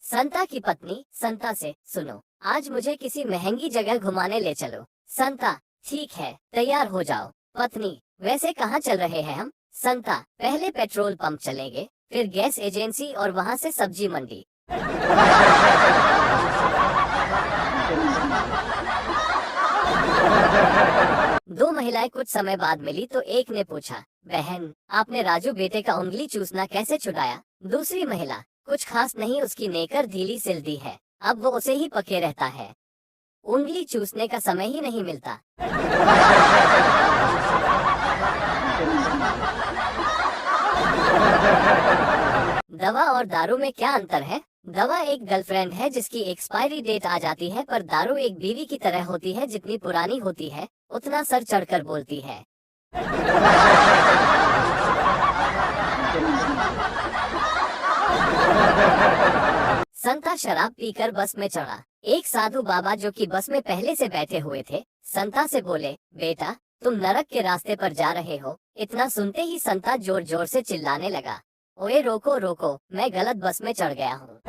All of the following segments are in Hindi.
संता की पत्नी संता से, सुनो, आज मुझे किसी महंगी जगह घुमाने ले चलो। संता, ठीक है, तैयार हो जाओ। पत्नी, वैसे कहाँ चल रहे हैं हम? संता, पहले पेट्रोल पंप चलेंगे, फिर गैस एजेंसी और वहाँ से सब्जी मंडी। दो महिलाएं कुछ समय बाद मिली तो एक ने पूछा, बहन, आपने राजू बेटे का उंगली चूसना कैसे छुड़ाया? दूसरी महिला, कुछ खास नहीं, उसकी नेकर ढीली सिल दी है, अब वो उसे ही पके रहता है, उंगली चूसने का समय ही नहीं मिलता। दवा और दारू में क्या अंतर है? दवा एक गर्लफ्रेंड है जिसकी एक्सपायरी डेट आ जाती है, पर दारू एक बीवी की तरह होती है, जितनी पुरानी होती है उतना सर चढ़कर बोलती है। संता शराब पीकर बस में चढ़ा। एक साधु बाबा जो कि बस में पहले से बैठे हुए थे, संता से बोले, बेटा, तुम नरक के रास्ते पर जा रहे हो। इतना सुनते ही संता जोर जोर से चिल्लाने लगा, ओए रोको रोको, मैं गलत बस में चढ़ गया हूँ।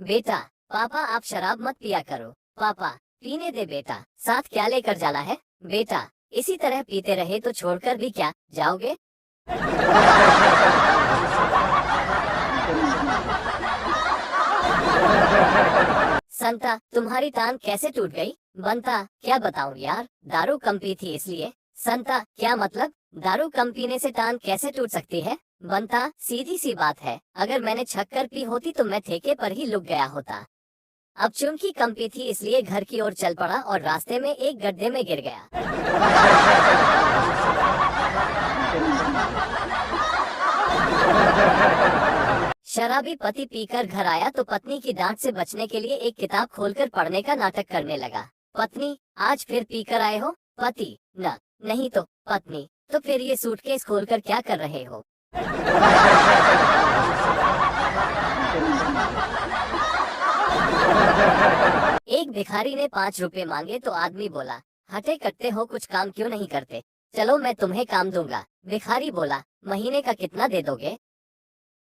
बेटा, पापा आप शराब मत पिया करो। पापा, पीने दे बेटा, साथ क्या लेकर जाना है? बेटा, इसी तरह पीते रहे तो छोड़कर भी क्या जाओगे? संता, तुम्हारी टांग कैसे टूट गई? बनता, क्या बताऊं यार, दारू कम पी थी इसलिए। संता, क्या मतलब? दारू कम पीने से टांग कैसे टूट सकती है? बनता, सीधी सी बात है, अगर मैंने छक्कर पी होती तो मैं ठेके पर ही लुक गया होता। अब चूंकि कम पी थी इसलिए घर की ओर चल पड़ा और रास्ते में एक गड्ढे में गिर गया। शराबी पति पीकर घर आया तो पत्नी की डांट से बचने के लिए एक किताब खोलकर पढ़ने का नाटक करने लगा। पत्नी, आज फिर पीकर आए हो? पति, न, नहीं तो। पत्नी, तो फिर ये सूटकेस खोलकर क्या कर रहे हो? एक भिखारी ने 5 रुपए मांगे तो आदमी बोला, हटे कटते हो, कुछ काम क्यों नहीं करते? चलो मैं तुम्हें काम दूंगा। भिखारी बोला, महीने का कितना दे दोगे?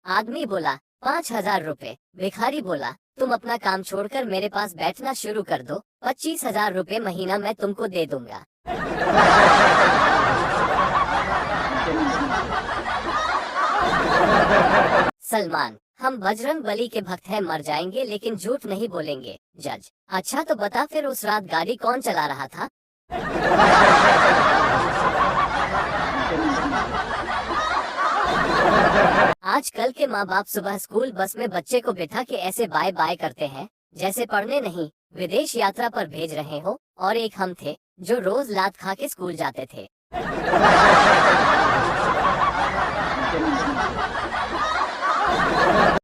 आदमी बोला, 5,000 रुपए। भिखारी बोला, तुम अपना काम छोड़कर मेरे पास बैठना शुरू कर दो, 25,000 रुपए महीना मैं तुमको दे दूंगा। सलमान, हम बजरंग बली के भक्त हैं, मर जाएंगे लेकिन झूठ नहीं बोलेंगे। जज, अच्छा तो बता फिर उस रात गाड़ी कौन चला रहा था? आजकल के माँ बाप सुबह स्कूल बस में बच्चे को बिठा के ऐसे बाय बाय करते हैं जैसे पढ़ने नहीं, विदेश यात्रा पर भेज रहे हो। और एक हम थे जो रोज लात खा के स्कूल जाते थे।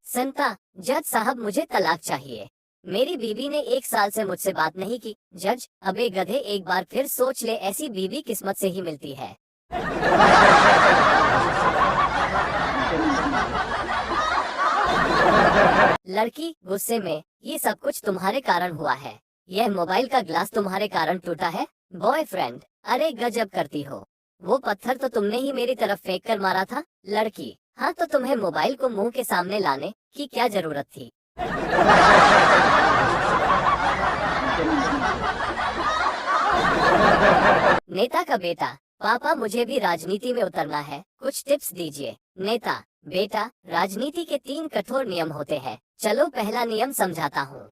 संता, जज साहब मुझे तलाक चाहिए, मेरी बीवी ने 1 साल से मुझसे बात नहीं की। जज, अबे गधे, एक बार फिर सोच ले, ऐसी बीवी किस्मत से ही मिलती है। लड़की गुस्से में, ये सब कुछ तुम्हारे कारण हुआ है, यह मोबाइल का ग्लास तुम्हारे कारण टूटा है। बॉयफ्रेंड, अरे गजब करती हो, वो पत्थर तो तुमने ही मेरी तरफ फेंक कर मारा था। लड़की, हाँ तो तुम्हें मोबाइल को मुंह के सामने लाने की क्या जरूरत थी? 'नेता का बेटा, पापा मुझे भी राजनीति में उतरना है, कुछ टिप्स दीजिए। नेता, बेटा, राजनीति के 3 कठोर नियम होते हैं, चलो पहला नियम समझाता हूँ।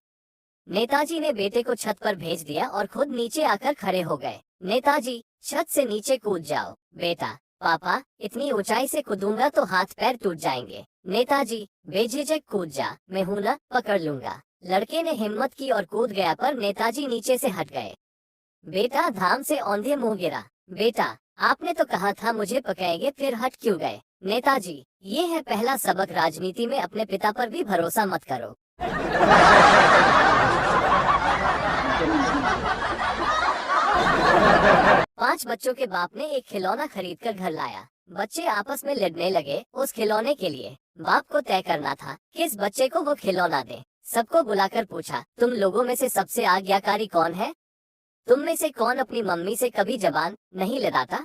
नेताजी ने बेटे को छत पर भेज दिया और खुद नीचे आकर खड़े हो गए। नेताजी, छत से नीचे कूद जाओ। बेटा, पापा, इतनी ऊंचाई से कूदूंगा तो हाथ पैर टूट जाएंगे। नेताजी, बेझिझक कूद जा, मैं हूं ना, पकड़ लूंगा। लड़के ने हिम्मत की और कूद गया, पर नेताजी नीचे से हट गए। बेटा धाम से औंधे मुंह गिरा। बेटा, आपने तो कहा था मुझे पकाएंगे, फिर हट क्यों गए? नेताजी, ये है पहला सबक, राजनीति में अपने पिता पर भी भरोसा मत करो। 5 बच्चों के बाप ने एक खिलौना खरीद कर घर लाया। बच्चे आपस में लड़ने लगे उस खिलौने के लिए। बाप को तय करना था किस बच्चे को वो खिलौना दे। सबको बुलाकर पूछा, तुम लोगों में से सबसे आज्ञाकारी कौन है? तुम में से कौन अपनी मम्मी से कभी जबान नहीं लड़ाता?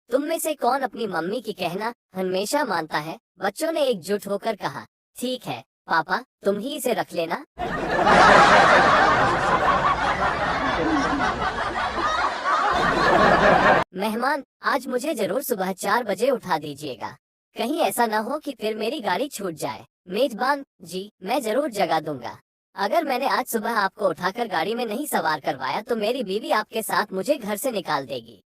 तुम में से कौन अपनी मम्मी की कहना हमेशा मानता है? बच्चों ने एकजुट होकर कहा। ठीक है पापा, तुम ही इसे रख लेना। मेहमान, आज मुझे जरूर सुबह 4 बजे उठा दीजिएगा। कहीं ऐसा ना हो कि फिर मेरी गाड़ी छूट जाए। मेजबान जी, मैं जरूर जगा दूंगा। अगर मैंने आज सुबह आपको उठाकर गाड़ी में नहीं सवार करवाया तो मेरी बीवी आपके साथ मुझे घर से निकाल देगी।